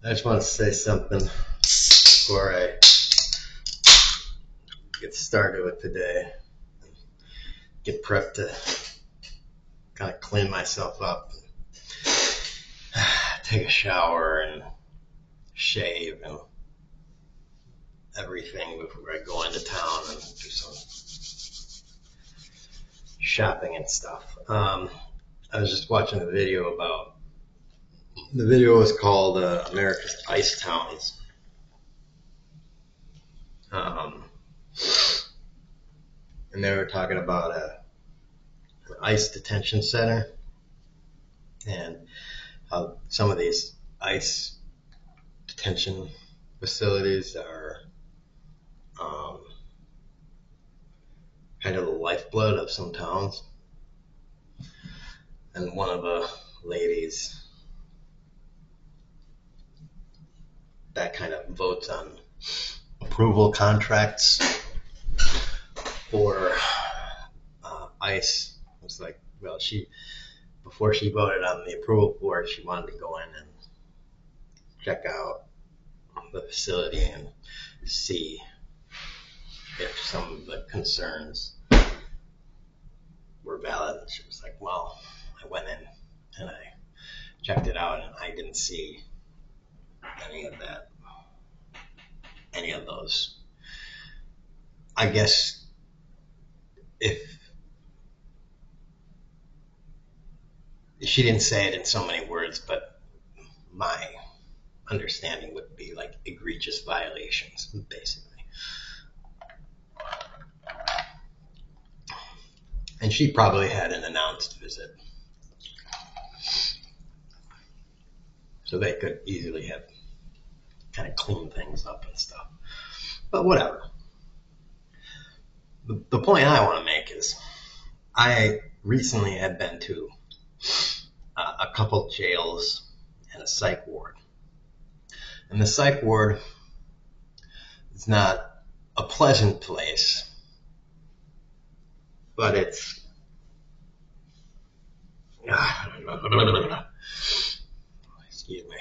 I just want to say something before I get started with today. Get prepped to kind of clean myself up, take a shower and shave and everything before I go into town and do some shopping and stuff. I was just watching a video about, the video was called America's Ice Towns. And they were talking about an ICE detention center and how some of these ICE detention facilities are kind of the lifeblood of some towns. And one of the ladies that kind of votes on approval contracts for ICE was like, well, before she voted on the approval board, she wanted to go in and check out the facility and see if some of the concerns were valid. And she was like, well, I went in and I checked it out and I didn't see any of those. I guess if she didn't say it in so many words, but my understanding would be like egregious violations, basically. And she probably had an announced visit, so they could easily have kind of cleaned things up and stuff. But whatever. The point I want to make is I recently had been to a couple jails and a psych ward. And the psych ward is not a pleasant place, but it's excuse me.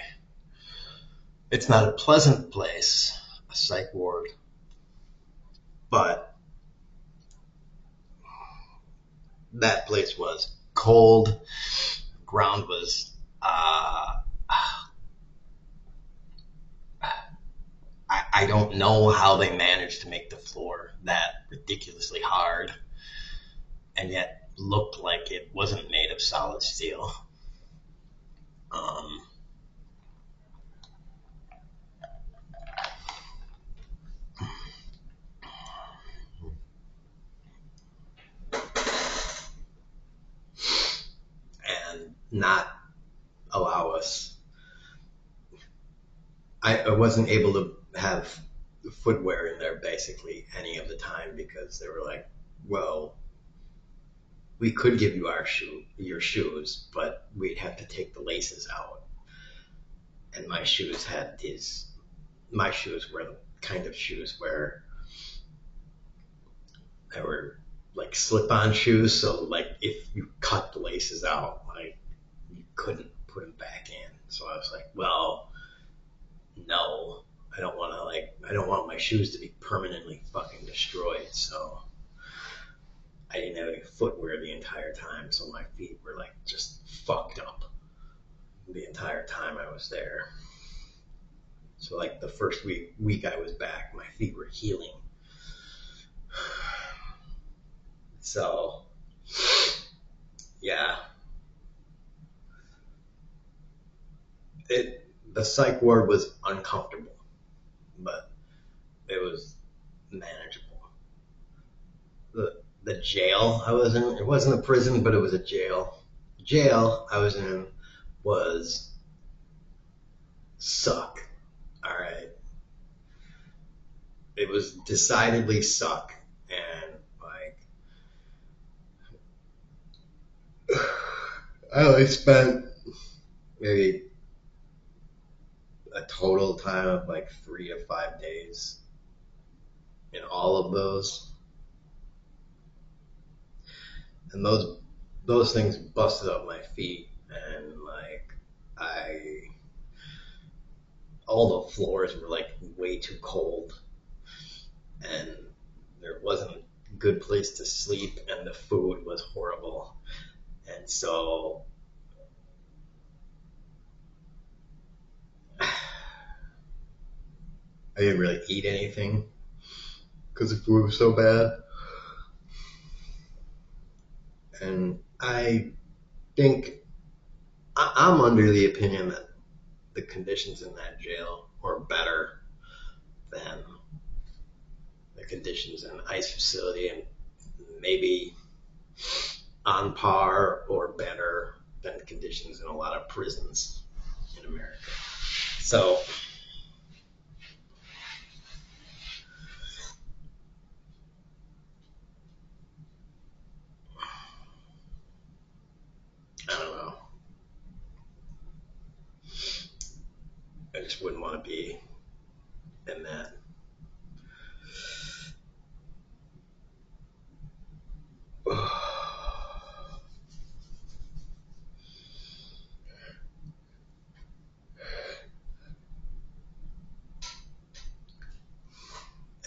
It's not a pleasant place, a psych ward, but that place was cold. Ground was I don't know how they managed to make the floor that ridiculously hard and yet looked like it wasn't made of solid steel. And not allow us. I wasn't able to have footwear in there basically any of the time because they were like, well, we could give you your shoes, but we'd have to take the laces out. And my shoes were the kind of shoes where they were like slip-on shoes, so like if you cut the laces out, like you couldn't put them back in. So I was like, well, no, I don't want my shoes to be permanently fucking destroyed. So I didn't have any footwear the entire time, so my feet were like just fucked up the entire time I was there. So like the first week I was back, my feet were healing. So yeah, the psych ward was uncomfortable, but it was manageable. The jail I was in, it wasn't a prison, but it was a jail. The jail I was in was suck. All right. It was decidedly suck. And like, I only spent maybe a total time of like 3 to 5 days in all of those. And those things busted up my feet, and like I all the floors were like way too cold, and there wasn't a good place to sleep, and the food was horrible. And so I didn't really eat anything because the food was so bad. And I think I'm under the opinion that the conditions in that jail were better than the conditions in an ICE facility, and maybe on par or better than conditions in a lot of prisons in America. So I don't know. I just wouldn't want to be in that.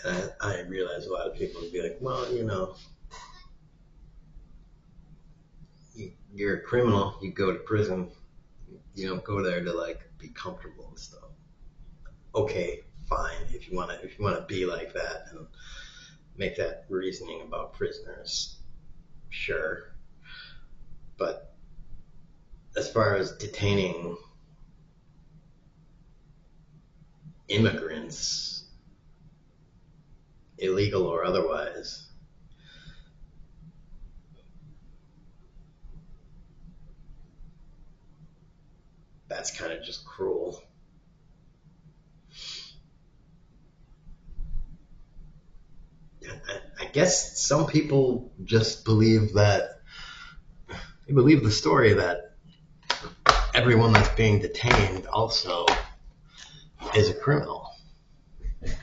And I realize a lot of people would be like, well, you're a criminal, you go to prison, you don't go there to like be comfortable and stuff. Okay, fine, if you wanna be like that and make that reasoning about prisoners, sure. But as far as detaining immigrants, illegal or otherwise, that's kind of just cruel. I guess some people just believe that they believe the story that everyone that's being detained also is a criminal.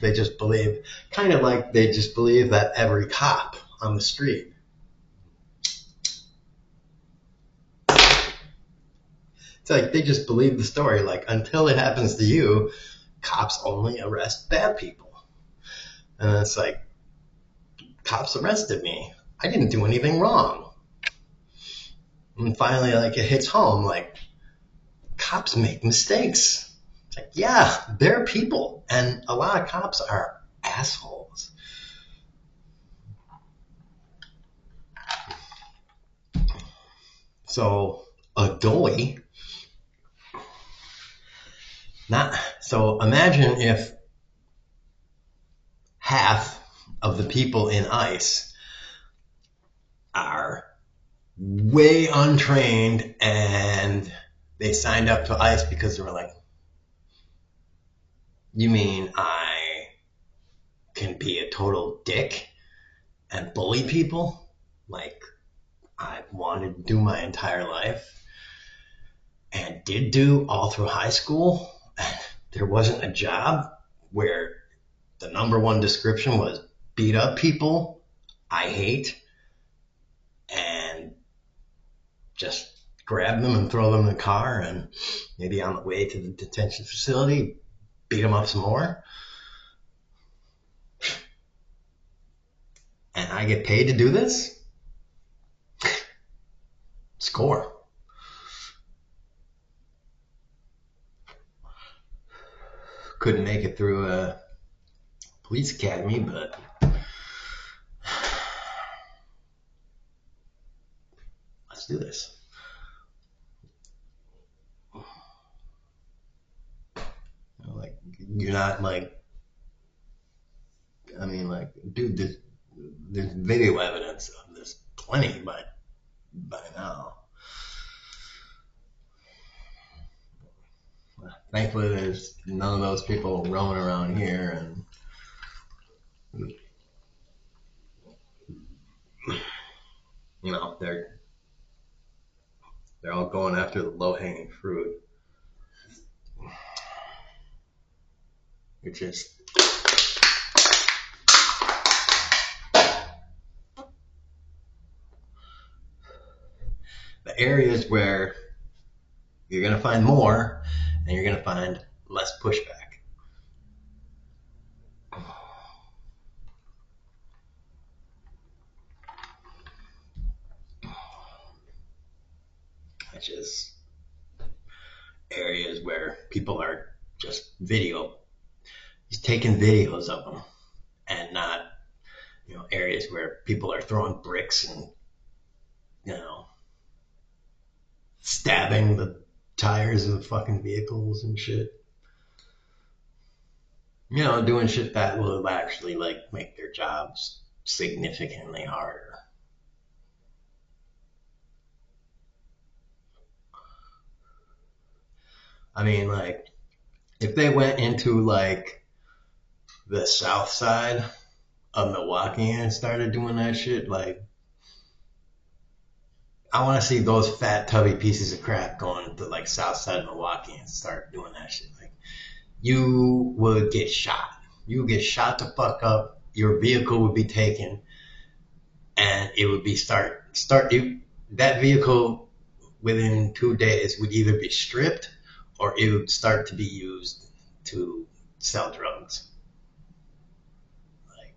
They just believe, kind of like they just believe that every cop on the street. It's like they just believe the story, like until it happens to you, cops only arrest bad people. And it's like, cops arrested me. I didn't do anything wrong. And finally, like, it hits home, like, cops make mistakes. It's like, yeah, they're people. And a lot of cops are assholes. So, a dolly, so imagine if half of the people in ICE are way untrained and they signed up to ICE because they were like, you mean I can be a total dick and bully people like I wanted to do my entire life and did do all through high school? There wasn't a job where the number one description was beat up people I hate and just grab them and throw them in the car, and maybe on the way to the detention facility beat them up some more. And I get paid to do this? Score. Couldn't make it through a police academy, but let's do this. Like, you're not like, I mean, like, dude, there's video evidence of this plenty by now. Thankfully, there's none of those people roaming around here, and they're all going after the low hanging fruit, which is the areas where you're going to find more and you're going to find less pushback. just areas where people are just he's taking videos of them, and not, areas where people are throwing bricks and, you know, stabbing the tires of fucking vehicles and shit. Doing shit that will actually like make their jobs significantly harder. I mean, like, if they went into like the south side of Milwaukee and started doing that shit, like, I want to see those fat tubby pieces of crap going to like south side of Milwaukee and start doing that shit. Like, you would get shot. You would get shot the fuck up. Your vehicle would be taken, and it would be that vehicle within 2 days would either be stripped or it would start to be used to sell drugs. Like,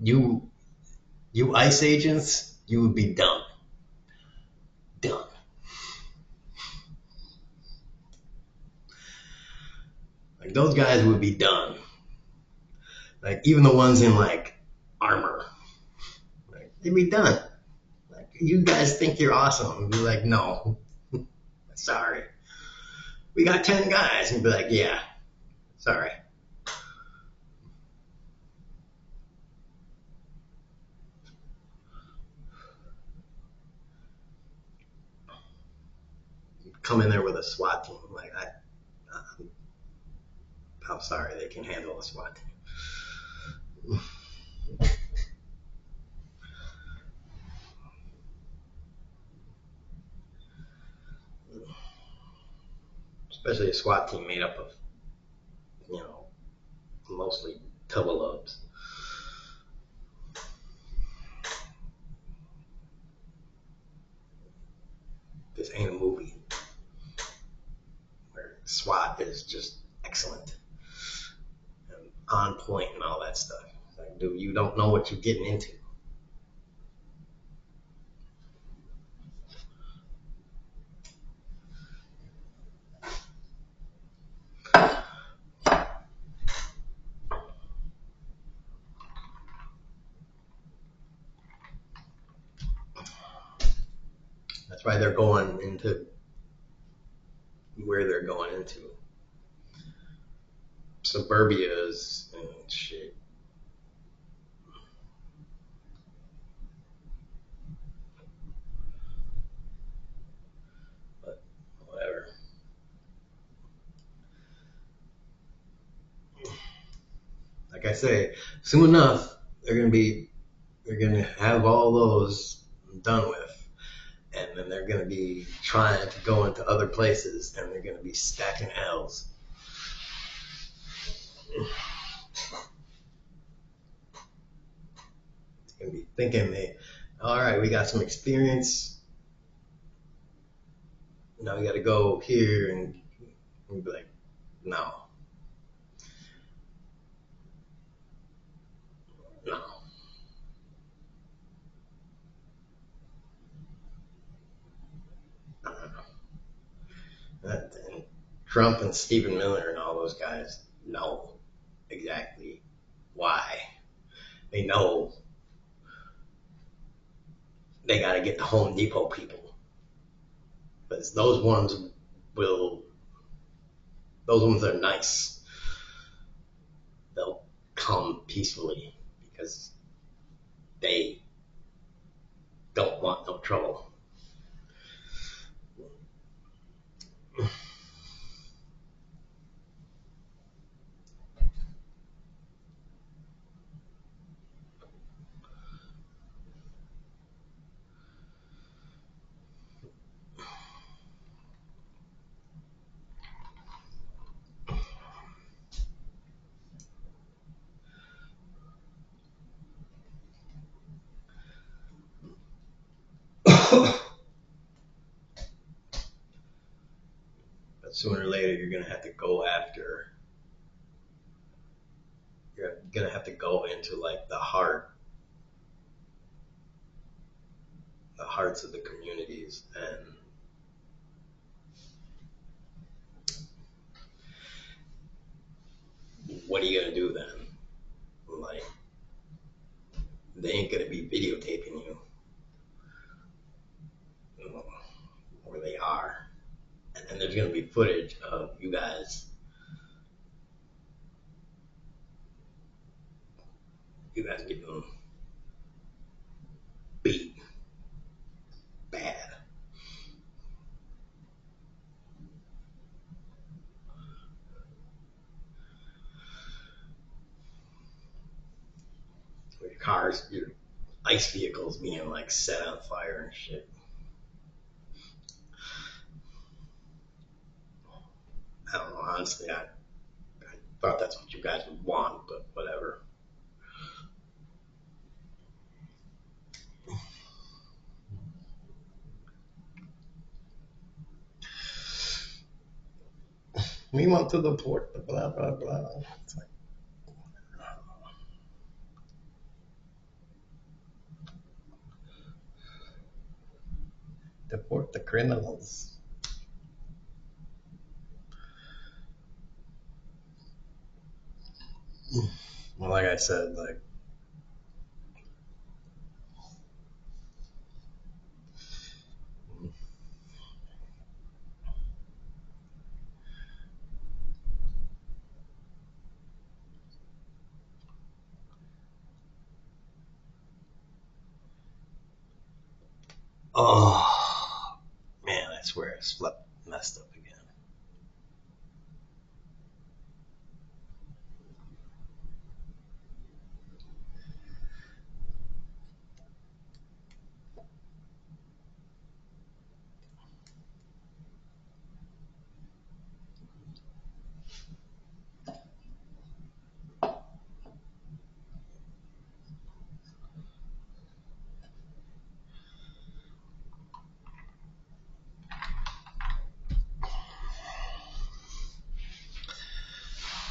you you ICE agents, you would be done. Done. Like, those guys would be done. Like, even the ones in like armor, like, they'd be done. Like, you guys think you're awesome. Be like, no, sorry. We got 10 guys. And be like, yeah, sorry. Come in there with a SWAT team. Like, I'm sorry, they can handle a SWAT team. Especially a SWAT team made up of, you know, mostly tubalubs. This ain't a movie where SWAT is just excellent and on point and all that stuff. Like, dude, you don't know what you're getting into. That's why they're going into where they're going into. Suburbias and shit. But whatever. Like I say, soon enough they're gonna have all those done with, and then they're gonna be trying to go into other places, and they're gonna be stacking L's. They're gonna be thinking all right, we got some experience. Now we got to go here and be like, no, no. And Trump and Stephen Miller and all those guys know exactly why. They know they got to get the Home Depot people, but will those ones are nice. They'll come peacefully because they don't want no trouble. But sooner or later, you're gonna have to go into like the hearts of the communities, and are you gonna do then? Like, they ain't gonna be videotaping you, or they are, and then there's gonna be footage of you guys getting beat bad. Your cars, your ice vehicles being like set on fire and shit. I don't know, honestly, I thought that's what you guys would want, but whatever. We went to the port, blah blah blah. It's like, deport the criminals. Well, like I said, like, oh man, I swear I slept messed up again.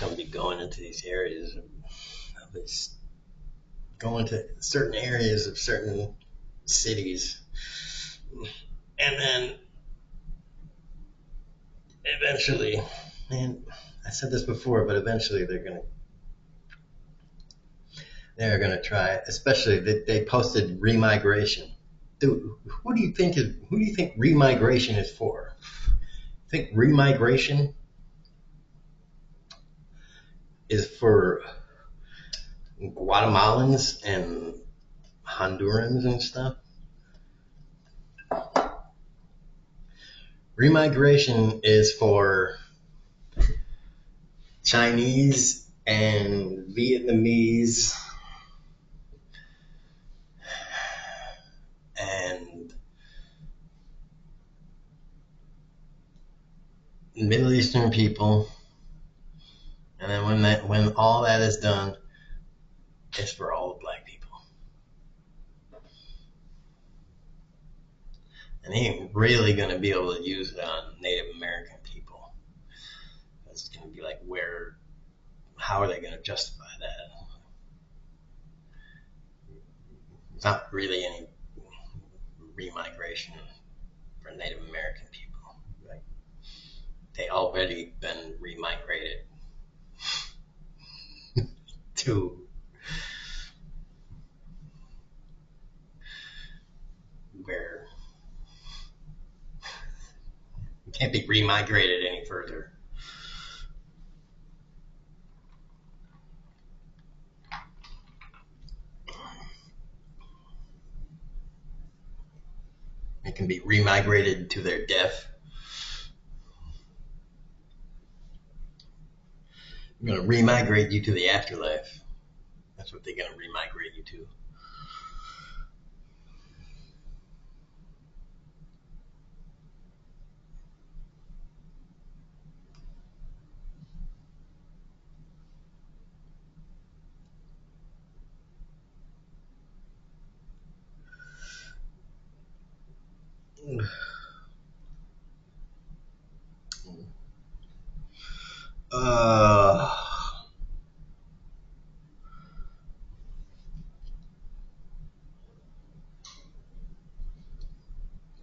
Gonna be going into these areas, at least going to certain areas of certain cities, and then eventually, man, I said this before, but eventually they're gonna try, especially they posted remigration. Dude, who do you think remigration is for? Think remigration is for Guatemalans and Hondurans and stuff? Remigration is for Chinese and Vietnamese and Middle Eastern people, and then when all that is done, it's for all the black people. And they ain't really gonna be able to use it on Native American people. It's gonna be like, how are they gonna justify that? It's not really any remigration for Native American people. Like, they already been remigrated to where you can't be remigrated any further. They can be remigrated to their death. I'm gonna remigrate you to the afterlife. That's what they're gonna remigrate you to. Uh,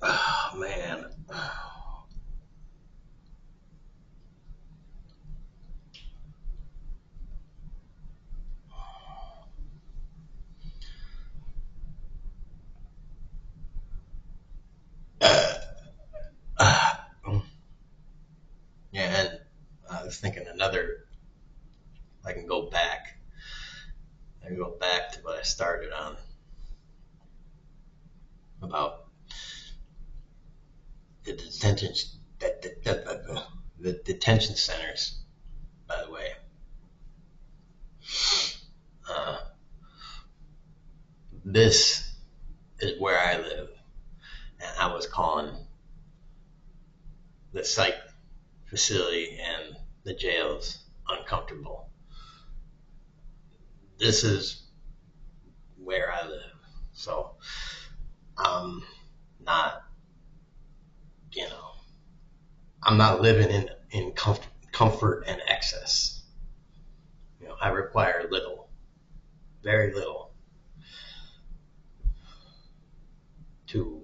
oh man. was thinking another. I can go back. I can go back to what I started on about the detention the detention centers. By the way, uh, this is where I live, and I was calling the psych facility and the jails uncomfortable. This is where I live, so I'm not, you know, I'm not living in comfort and excess. I require little, very little, to,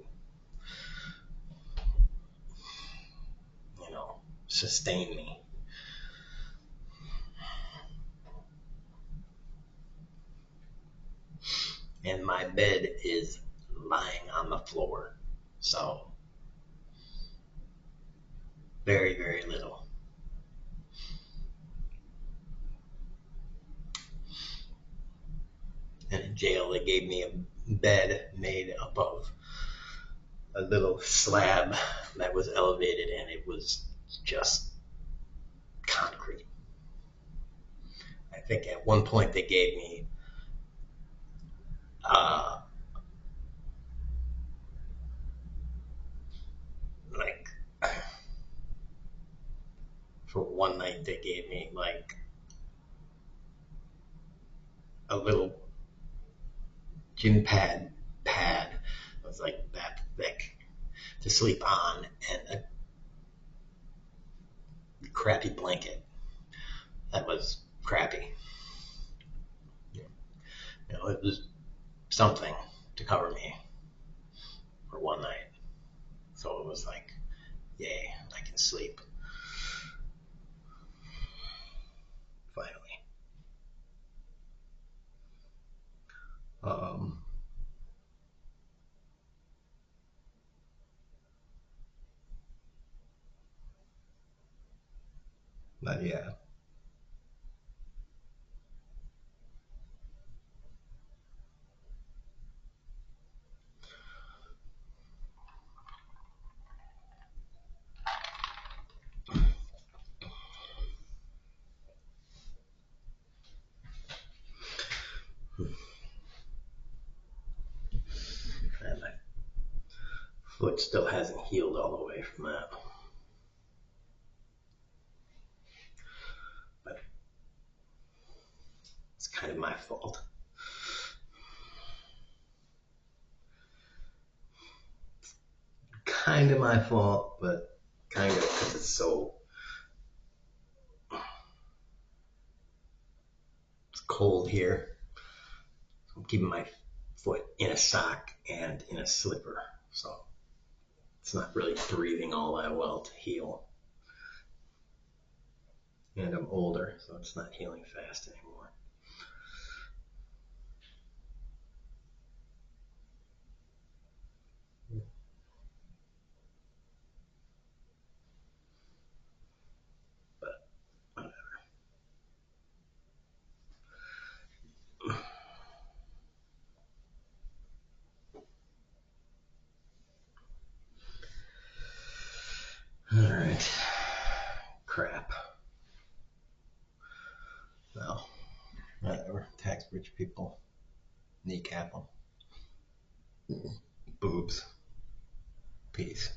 sustain me. And my bed is lying on the floor, so very, very little. And in jail, they gave me a bed made up of a little slab that was elevated, and it was just concrete. I think at one point they gave me uh, like for one night they gave me like a little gym pad that was like that thick to sleep on, and a crappy blanket that was crappy. It was something to cover me for one night. So it was like, yay, I can sleep. Finally. Um, but yeah. And my foot still hasn't healed all the way from that. But it's kind of my fault. Kind of my fault, but kind of because it's cold here. I'm keeping my foot in a sock and in a slipper, so it's not really breathing all that well to heal. And I'm older, so it's not healing fast anymore. But all right, crap. Well, whatever. Tax rich people, kneecap them. Boobs. Peace.